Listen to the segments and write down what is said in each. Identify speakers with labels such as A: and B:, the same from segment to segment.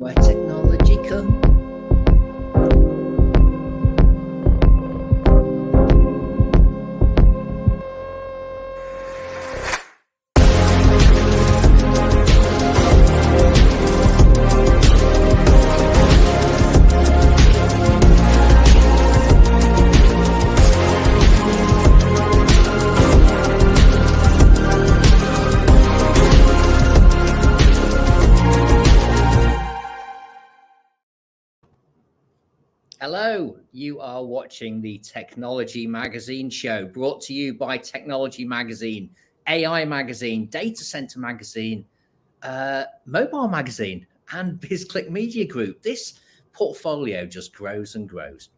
A: Where technology comes. Hello, you are watching the Technology Magazine show brought to you by Technology Magazine, AI Magazine, Data Center Magazine, Mobile Magazine, and BizClick Media Group. This portfolio just grows and grows.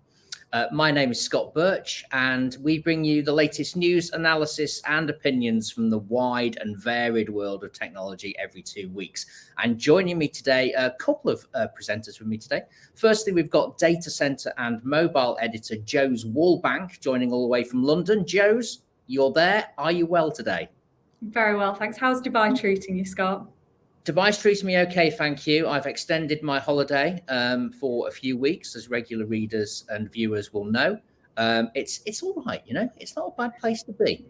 A: My name is Scott Birch, and we bring you the latest news, analysis, and opinions from the wide and varied world of technology every 2 weeks. And joining me today, a couple of presenters with me today. Firstly, we've got data center and mobile editor Jose Wallbank joining all the way from London. Jose, you're there. Are you well today?
B: Very well, thanks. How's Dubai treating you, Scott?
A: Dubai's treating me okay, thank you. I've extended my holiday for a few weeks, as regular readers and viewers will know. It's all right, you know. It's not a bad place to be.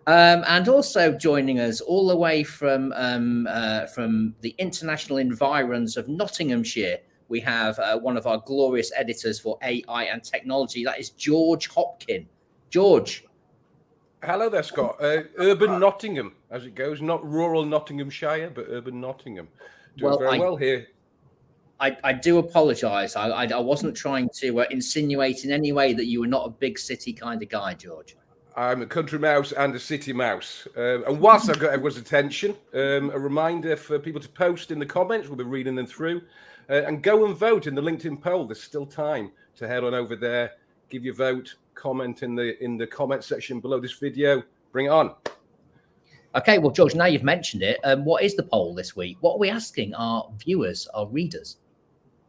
A: And also joining us all the way from the international environs of Nottinghamshire, we have one of our glorious editors for AI and technology. That is George Hopkin. George.
C: Hello there, Scott. Urban Nottingham, as it goes, not rural Nottinghamshire, but urban Nottingham. Doing very well here.
A: I do apologise. I wasn't trying to insinuate in any way that you were not a big city kind of guy, George.
C: I'm a country mouse and a city mouse. And whilst I've got everyone's attention, a reminder for people to post in the comments. We'll be reading them through. And go and vote in the LinkedIn poll. There's still time to head on over there, give your vote, comment in the comment section below this video. Bring it on.
A: Okay, well, George, now you've mentioned it, what is the poll this week? What are we asking our viewers, our readers?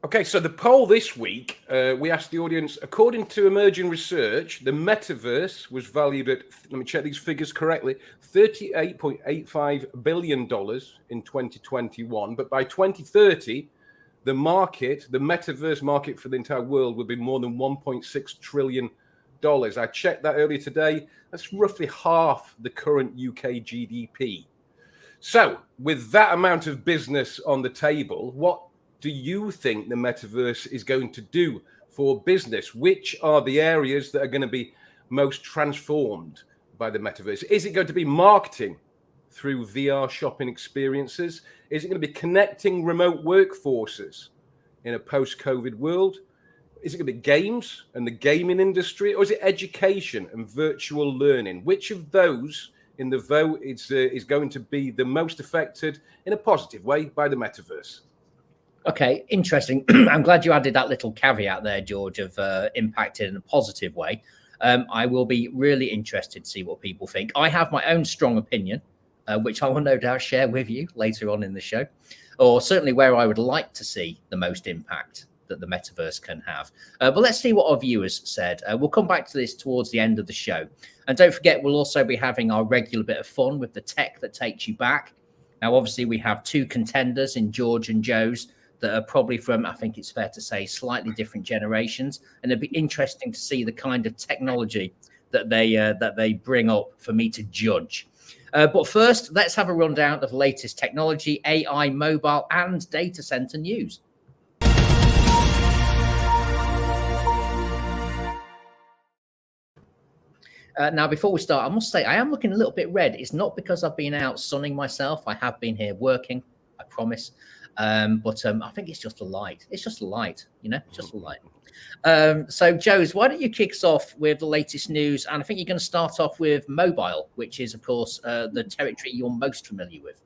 C: Okay, so the poll this week, we asked the audience, according to emerging research, the metaverse was valued at, let me check these figures correctly, $38.85 billion in 2021. But by 2030, the metaverse market for the entire world would be more than $1.6 trillion. I checked that earlier today. That's roughly half the current UK GDP. So with that amount of business on the table, what do you think the metaverse is going to do for business? Which are the areas that are going to be most transformed by the metaverse? Is it going to be marketing through VR shopping experiences? Is it going to be connecting remote workforces in a post-COVID world? Is it going to be games and the gaming industry, or is it education and virtual learning? Which of those in the vote is going to be the most affected in a positive way by the metaverse?
A: Okay, interesting. I'm glad you added that little caveat there, George, of impacted in a positive way. I will be really interested to see what people think. I have my own strong opinion, which I will no doubt share with you later on in the show, or certainly where I would like to see the most impact that the metaverse can have. But let's see what our viewers said. We'll come back to this towards the end of the show. And don't forget, we'll also be having our regular bit of fun with the tech that takes you back. Now, obviously, we have two contenders in George and Jose that are probably from, I think it's fair to say, slightly different generations. And it'd be interesting to see the kind of technology that they bring up for me to judge. But first, let's have a rundown of the latest technology, AI, mobile, and data center news. Now, before we start, I must say I am looking a little bit red. It's not because I've been out sunning myself. I have been here working, I promise. But I think it's just a light. It's just a light, you know, just a light. So, Jose, why don't you kick us off with the latest news? And I think you're going to start off with mobile, which is, of course, the territory you're most familiar with.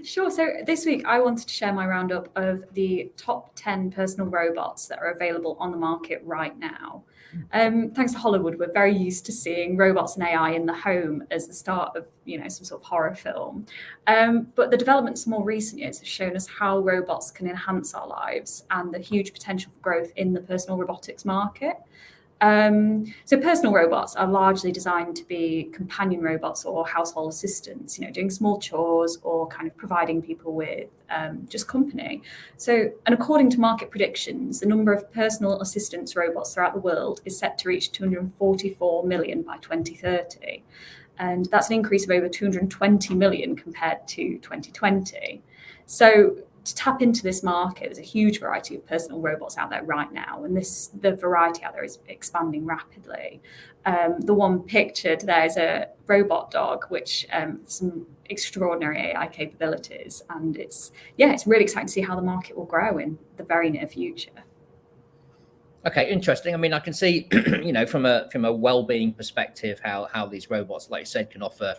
B: Sure. So this week, I wanted to share my roundup of the top 10 personal robots that are available on the market right now. Thanks to Hollywood, we're very used to seeing robots and AI in the home as the start of, some sort of horror film. But the developments in more recent years have shown us how robots can enhance our lives and the huge potential for growth in the personal robotics market. So personal robots are largely designed to be companion robots or household assistants, doing small chores or kind of providing people with just company. So, and according to market predictions, the number of personal assistance robots throughout the world is set to reach 244 million by 2030. And that's an increase of over 220 million compared to 2020. So to tap into this market, there's a huge variety of personal robots out there right now, and the variety out there is expanding rapidly. The one pictured there is a robot dog, which some extraordinary AI capabilities, and it's really exciting to see how the market will grow in the very near future.
A: Okay, interesting. I mean, I can see, from a well-being perspective, how these robots, like you said, can offer,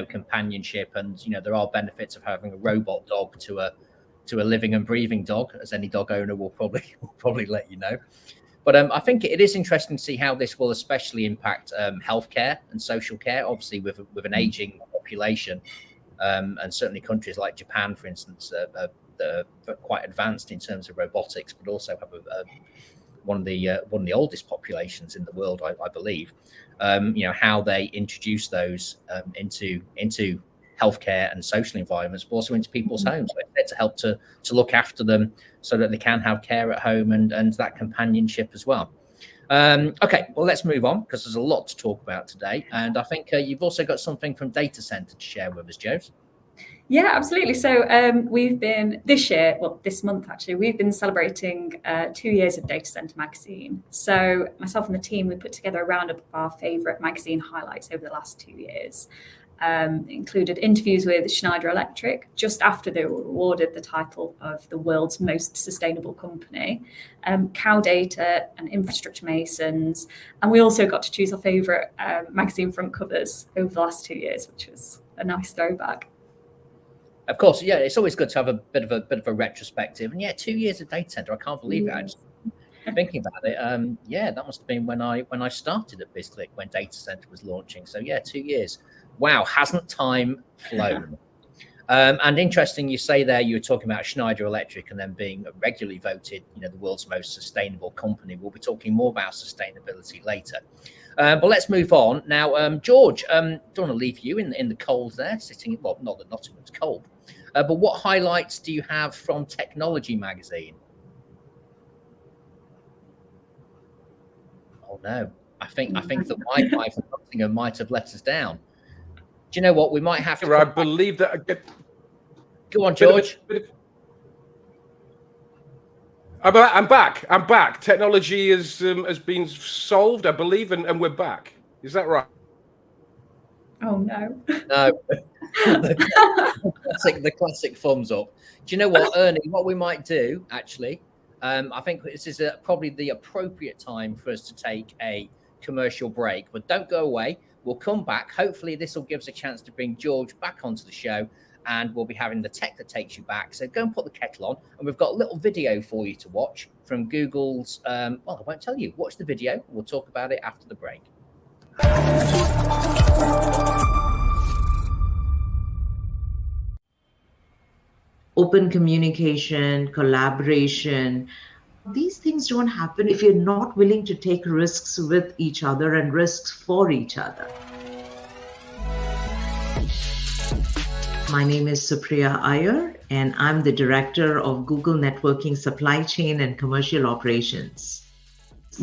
A: companionship, and there are benefits of having a robot dog to a living and breathing dog, as any dog owner will probably let you know. But I think it is interesting to see how this will especially impact healthcare and social care. Obviously, with an aging population, and certainly countries like Japan, for instance, are quite advanced in terms of robotics, but also have one of the oldest populations in the world, I believe. How they introduce those into healthcare and social environments, but also into people's homes, to help to look after them so that they can have care at home and that companionship as well. Okay, well, let's move on, because there's a lot to talk about today. And I think you've also got something from Data Center to share with us, Joes.
B: Yeah, absolutely. So we've been this month actually, we've been celebrating 2 years of Data Center magazine. So myself and the team, we put together a roundup of our favorite magazine highlights over the last 2 years. Included interviews with Schneider Electric just after they were awarded the title of the world's most sustainable company, Cow Data and Infrastructure Masons, and we also got to choose our favourite magazine front covers over the last 2 years, which was a nice throwback.
A: Of course, yeah, it's always good to have a bit of a retrospective, and 2 years of Data Center, I can't believe it. Actually, thinking about it, that must have been when I started at BizClick, when Data Center was launching. So 2 years. Wow, hasn't time flown? And interesting, you say there, you were talking about Schneider Electric and then being regularly voted, the world's most sustainable company. We'll be talking more about sustainability later. But let's move on now. George, don't want to leave you in the cold there, sitting. Well, not that Nottingham's cold, but what highlights do you have from Technology Magazine? Oh no, I think the Wi-Fi from Nottingham might have let us down. Do you know what? We might have to.
C: I believe that.
A: Go on, George.
C: I'm back. Technology has been solved, I believe, and we're back. Is that right?
B: Oh no.
A: No. the classic thumbs up. Do you know what, Ernie? What we might do, actually, I think this is probably the appropriate time for us to take a commercial break. But don't go away. We'll come back. Hopefully, this will give us a chance to bring George back onto the show, and we'll be having the tech that takes you back. So go and put the kettle on, and we've got a little video for you to watch from Google's. Well, I won't tell you. Watch the video. We'll talk about it after the break.
D: Open communication, collaboration. These things don't happen if you're not willing to take risks with each other and risks for each other. My name is Supriya Iyer, and I'm the Director of Google Networking Supply Chain and Commercial Operations.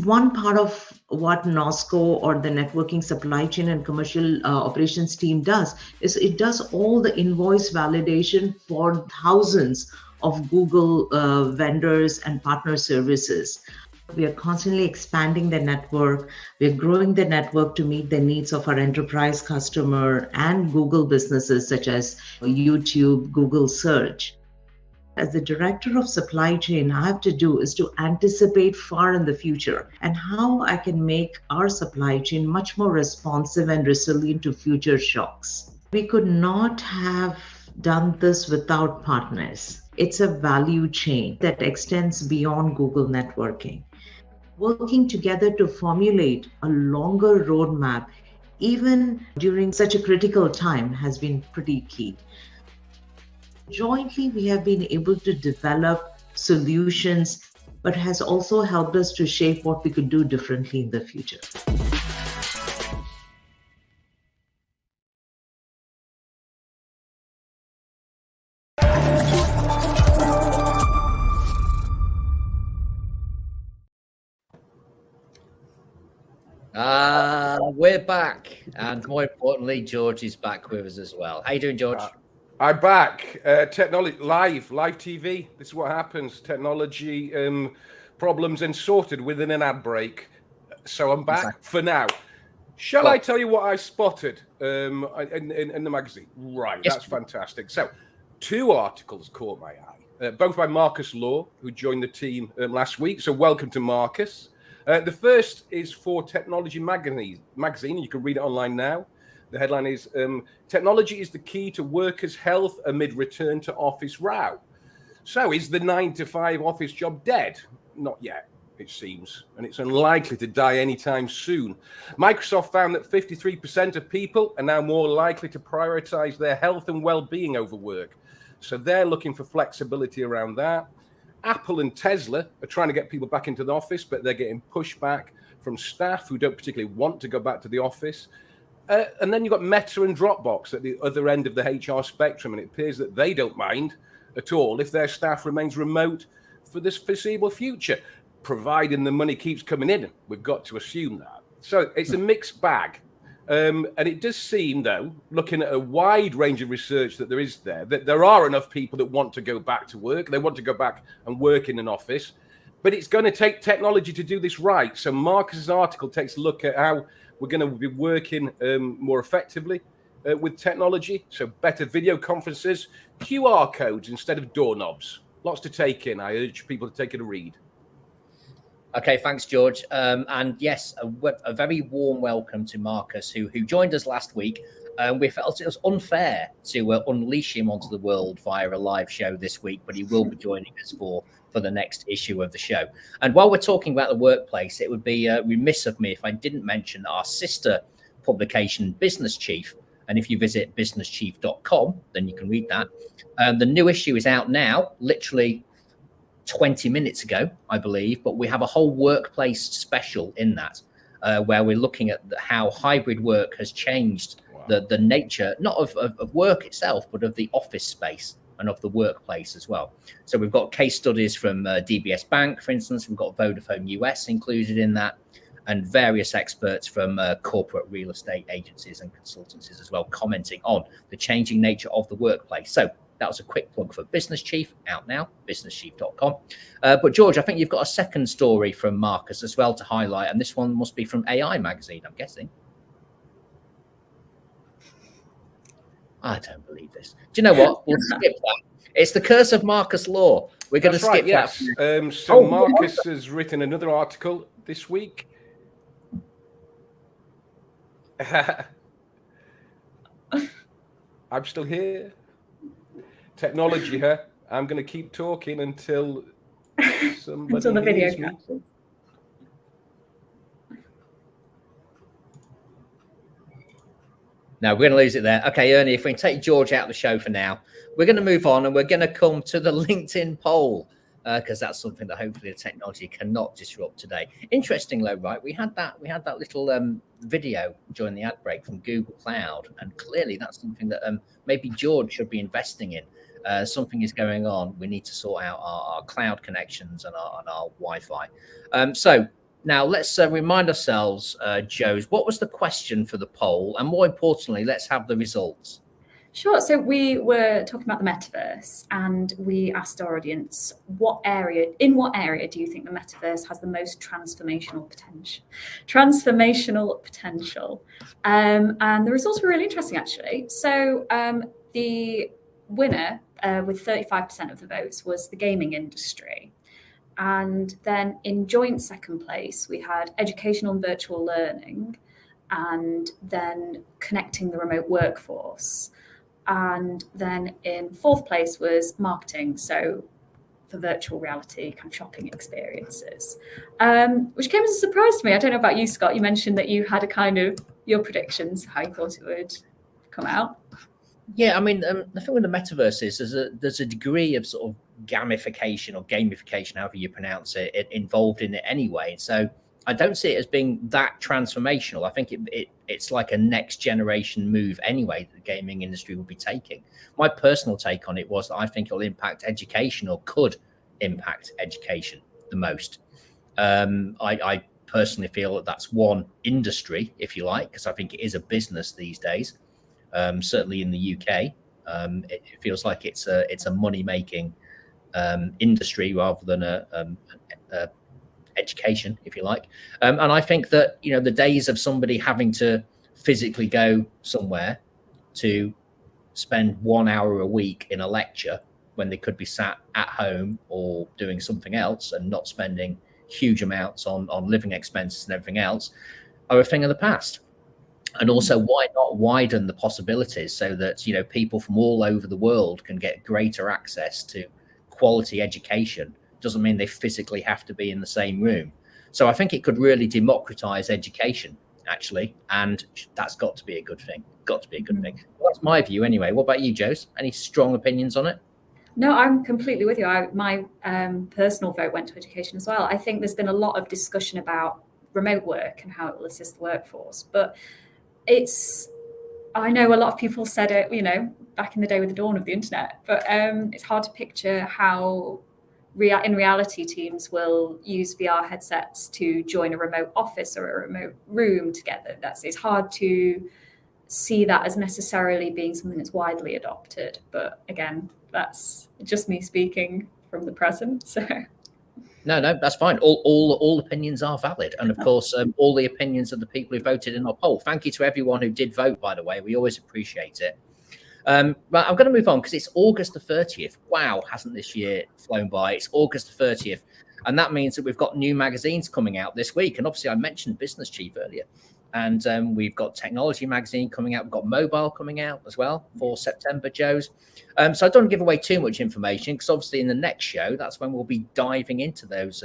D: One part of what NOSCO, or the Networking Supply Chain and Commercial Operations team, does is it does all the invoice validation for thousands of Google vendors and partner services. We are constantly expanding the network. We're growing the network to meet the needs of our enterprise customer and Google businesses such as YouTube, Google Search. As the Director of Supply Chain, I have to do is to anticipate far in the future and how I can make our supply chain much more responsive and resilient to future shocks. We could not have done this without partners. It's a value chain that extends beyond Google networking. Working together to formulate a longer roadmap, even during such a critical time, has been pretty key. Jointly, we have been able to develop solutions but has also helped us to shape what we could do differently in the future.
A: We're back, and more importantly, George is back with us as well. How you doing, George?
C: I'm back. Technology live TV. This is what happens. Technology problems and sorted within an ad break. So I'm back for now. Shall I tell you what I spotted in the magazine? Right, yes, that's fantastic. So 2 articles caught my eye, both by Marcus Law, who joined the team last week. So welcome to Marcus. The first is for Technology magazine. You can read it online now. The headline is Technology is the key to workers' health amid return to office row. So is the 9-to-5 office job dead? Not yet, it seems, and it's unlikely to die anytime soon. Microsoft found that 53% of people are now more likely to prioritize their health and well-being over work. So they're looking for flexibility around that. Apple and Tesla are trying to get people back into the office, but they're getting pushback from staff who don't particularly want to go back to the office. And then you've got Meta and Dropbox at the other end of the HR spectrum, and it appears that they don't mind at all if their staff remains remote for this foreseeable future, providing the money keeps coming in. We've got to assume that. So it's a mixed bag. And it does seem, though, looking at a wide range of research that there is there, that there are enough people that want to go back to work. They want to go back and work in an office. But it's going to take technology to do this right. So Marcus's article takes a look at how we're going to be working more effectively with technology. So better video conferences, QR codes instead of doorknobs. Lots to take in. I urge people to take it a read.
A: Okay, thanks, George. And yes, a very warm welcome to Marcus, who joined us last week. We felt it was unfair to unleash him onto the world via a live show this week, but he will be joining us for the next issue of the show. And while we're talking about the workplace, it would be remiss of me if I didn't mention our sister publication, Business Chief. And if you visit businesschief.com, then you can read that. The new issue is out now, literally 20 minutes ago, I believe, but we have a whole workplace special in that, where we're looking at how hybrid work has changed the nature, not of work itself, but of the office space and of the workplace as well. So we've got case studies from DBS Bank, for instance. We've got Vodafone US included in that, and various experts from corporate real estate agencies and consultancies as well, commenting on the changing nature of the workplace. So that was a quick plug for Business Chief, out now, businesschief.com. But George, I think you've got a second story from Marcus as well to highlight, and this one must be from AI Magazine, I'm guessing. I don't believe this. Do you know what? We'll skip that. It's the curse of Marcus Law. We're going to skip that.
C: So Marcus has written another article this week. I'm still here. Technology, huh? I'm going to keep talking until somebody
B: until the video
C: me.
B: captures.
A: No, we're going to lose it there. Okay, Ernie, if we can take George out of the show for now, we're going to move on and we're going to come to the LinkedIn poll, because that's something that hopefully the technology cannot disrupt today. Interesting, though, right? We had that little video during the ad break from Google Cloud, and clearly that's something that maybe George should be investing in. Something is going on. We need to sort out our cloud connections and our Wi-Fi. So now let's remind ourselves, Joes, what was the question for the poll? And more importantly, let's have the results.
B: Sure. So we were talking about the metaverse, and we asked our audience, in what area do you think the metaverse has the most transformational potential? And the results were really interesting, actually. So the winner with 35% of the votes was the gaming industry. And then in joint second place, we had educational and virtual learning, and then connecting the remote workforce. And then in fourth place was marketing, so for virtual reality kind of shopping experiences, which came as a surprise to me. I don't know about you, Scott. You mentioned that you had a kind of your predictions, how you thought it would come out.
A: Yeah, I mean, the thing with the metaverse is there's a degree of sort of gamification or gamification, however you pronounce it, involved in it anyway. So I don't see it as being that transformational. I think it's like a next generation move anyway that the gaming industry will be taking. My personal take on it was that I think it'll impact education, or could impact education the most. I personally feel that that's one industry, if you like, because I think it is a business these days. Certainly in the UK, it feels like it's a money making industry rather than a education, if you like. And I think that, you know, the days of somebody having to physically go somewhere to spend 1 hour a week in a lecture when they could be sat at home or doing something else and not spending huge amounts on living expenses and everything else are a thing of the past. And also, why not widen the possibilities so that, you know, people from all over the world can get greater access to quality education? Doesn't mean they physically have to be in the same room. So I think it could really democratize education, actually, and that's got to be a good thing. Got to be a good thing. Well, that's my view anyway. What about you, Jose? Any strong opinions on it?
B: No, I'm completely with you. My personal vote went to education as well. I think there's been a lot of discussion about remote work and how it will assist the workforce, but I know a lot of people said it, you know, back in the day with the dawn of the internet, but it's hard to picture how in reality teams will use VR headsets to join a remote office or a remote room together. It's hard to see that as necessarily being something that's widely adopted. But again, that's just me speaking from the present. So
A: no, that's fine. All opinions are valid, and of course, all the opinions of the people who voted in our poll. Thank you to everyone who did vote, by the way. We always appreciate it. But I'm going to move on because it's August the 30th. Wow, hasn't this year flown by? It's August the 30th, and that means that we've got new magazines coming out this week. And obviously, I mentioned Business Chief earlier, and we've got Technology Magazine coming out. We've got Mobile coming out as well for September, Joe's. So I don't give away too much information because obviously in the next show, that's when we'll be diving into those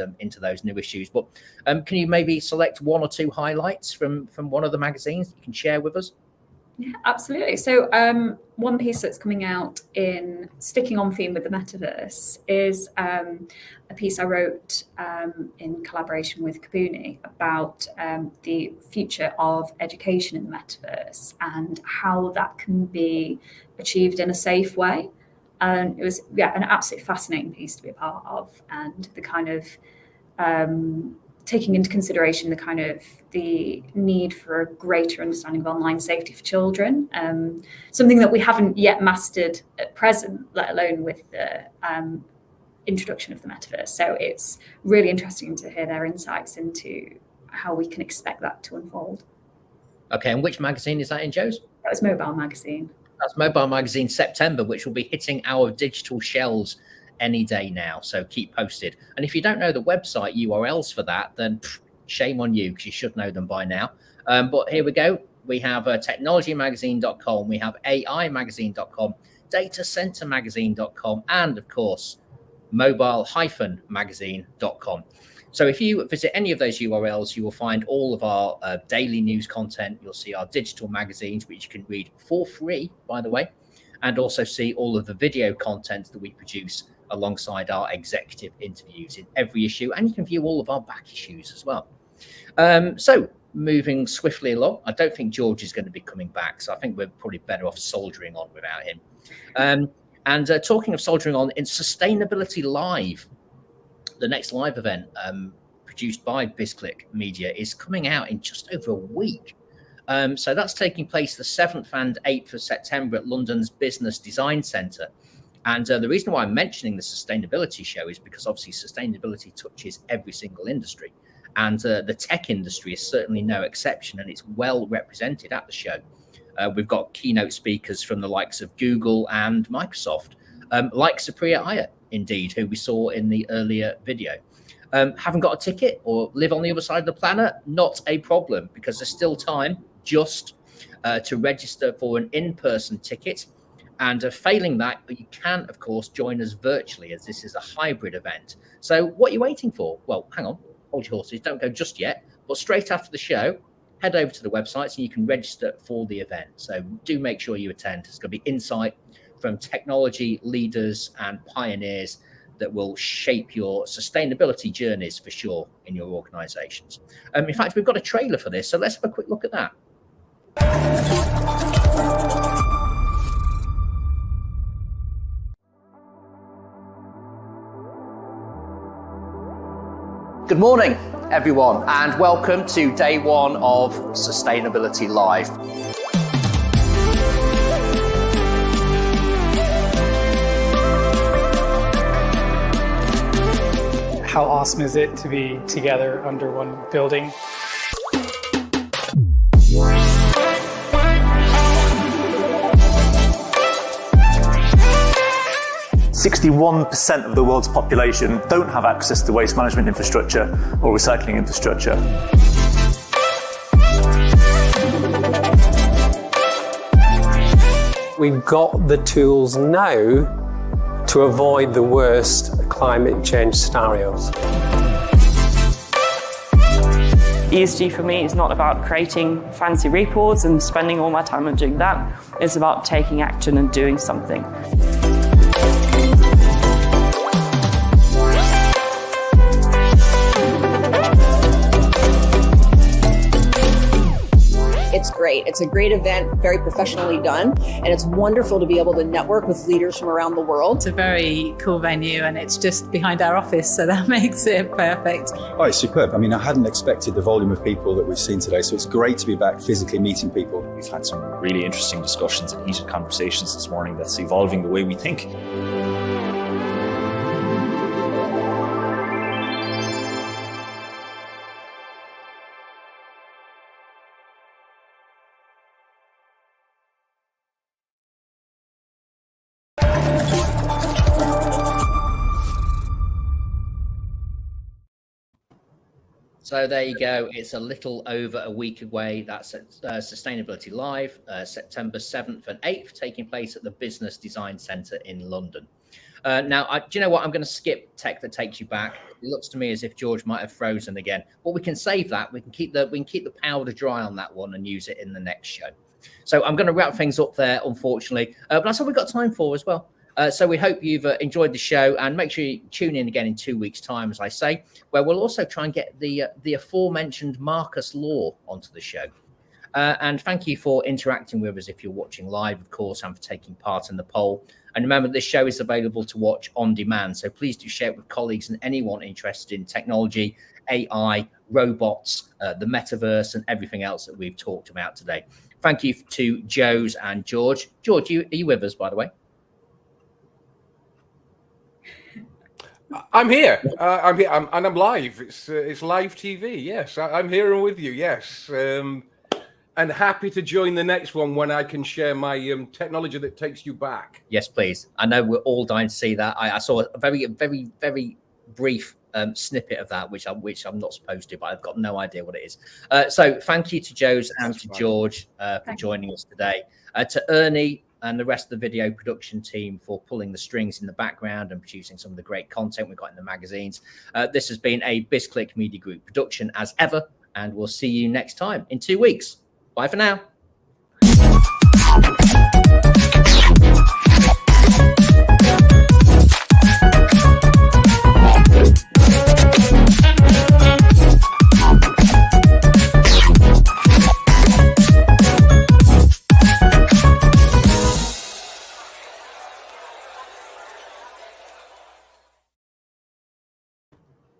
A: new issues. But can you maybe select one or two highlights from one of the magazines that you can share with us?
B: Yeah, absolutely. So one piece that's coming out in sticking on theme with the metaverse is a piece I wrote in collaboration with Kabuni about the future of education in the metaverse and how that can be achieved in a safe way. And it was an absolutely fascinating piece to be a part of, and the kind of taking into consideration the need for a greater understanding of online safety for children, something that we haven't yet mastered at present, let alone with the introduction of the metaverse. So it's really interesting to hear their insights into how we can expect that to unfold.
A: Okay, and which magazine is that in, Joe's?
B: That was Mobile Magazine.
A: That's Mobile Magazine September, which will be hitting our digital shelves any day now, so keep posted. And if you don't know the website URLs for that, then shame on you, because you should know them by now. But here we go. We have technologymagazine.com, we have AImagazine.com, datacentermagazine.com, and of course mobile-magazine.com. So if you visit any of those URLs, you will find all of our daily news content. You'll see our digital magazines, which you can read for free, by the way, and also see all of the video content that we produce alongside our executive interviews in every issue, and you can view all of our back issues as well. So moving swiftly along, I don't think George is going to be coming back, so I think we're probably better off soldiering on without him. And talking of soldiering on, in Sustainability Live, the next live event produced by BizClick Media is coming out in just over a week. So that's taking place the 7th and 8th of September at London's Business Design Centre. And the reason why I'm mentioning the sustainability show is because obviously sustainability touches every single industry. And the tech industry is certainly no exception, and it's well represented at the show. We've got keynote speakers from the likes of Google and Microsoft, like Supriya Iyer, indeed, who we saw in the earlier video. Haven't got a ticket or live on the other side of the planet? Not a problem, because there's still time just to register for an in-person ticket. And failing that, you can, of course, join us virtually, as this is a hybrid event. So what are you waiting for? Well, hang on, hold your horses, don't go just yet. But straight after the show, head over to the websites and you can register for the event. So do make sure you attend. It's going to be insight from technology leaders and pioneers that will shape your sustainability journeys for sure in your organizations. In fact, we've got a trailer for this, so let's have a quick look at that. Good morning, everyone, and welcome to day one of Sustainability Live.
E: How awesome is it to be together under one building?
F: 61% of the world's population don't have access to waste management infrastructure or recycling infrastructure.
G: We've got the tools now to avoid the worst climate change scenarios.
H: ESG for me is not about creating fancy reports and spending all my time on doing that. It's about taking action and doing something.
I: It's great. It's a great event, very professionally done, and it's wonderful to be able to network with leaders from around the world.
J: It's a very cool venue and it's just behind our office, so that makes it perfect.
K: Oh, it's superb. I mean, I hadn't expected the volume of people that we've seen today, so it's great to be back physically meeting people.
L: We've had some really interesting discussions and heated conversations this morning that's evolving the way we think.
A: So there you go. It's a little over a week away. That's Sustainability Live, September 7th and 8th, taking place at the Business Design Centre in London. Now, do you know what? I'm going to skip tech that takes you back. It looks to me as if George might have frozen again. Well, we can save that. We can keep the powder dry on that one and use it in the next show. So I'm going to wrap things up there, unfortunately. But that's all we've got time for as well. So we hope you've enjoyed the show, and make sure you tune in again in 2 weeks' time, as I say, where we'll also try and get the aforementioned Marcus Law onto the show. And thank you for interacting with us if you're watching live, of course, and for taking part in the poll. And remember, this show is available to watch on demand, so please do share it with colleagues and anyone interested in technology, AI, robots, the metaverse, and everything else that we've talked about today. Thank you to Joes and George. George, are you with us, by the way?
C: I'm here. I'm here, and I'm live. It's live TV. Yes, I'm here and with you. Yes, and happy to join the next one when I can share my technology that takes you back.
A: Yes, please. I know we're all dying to see that. I saw a very, very, very brief snippet of that, which I'm not supposed to, but I've got no idea what it is. So thank you to Joes and to George for joining us today. To Ernie and the rest of the video production team for pulling the strings in the background and producing some of the great content we've got in the magazines. This has been a BizClick Media Group production as ever, and we'll see you next time in 2 weeks. Bye for now.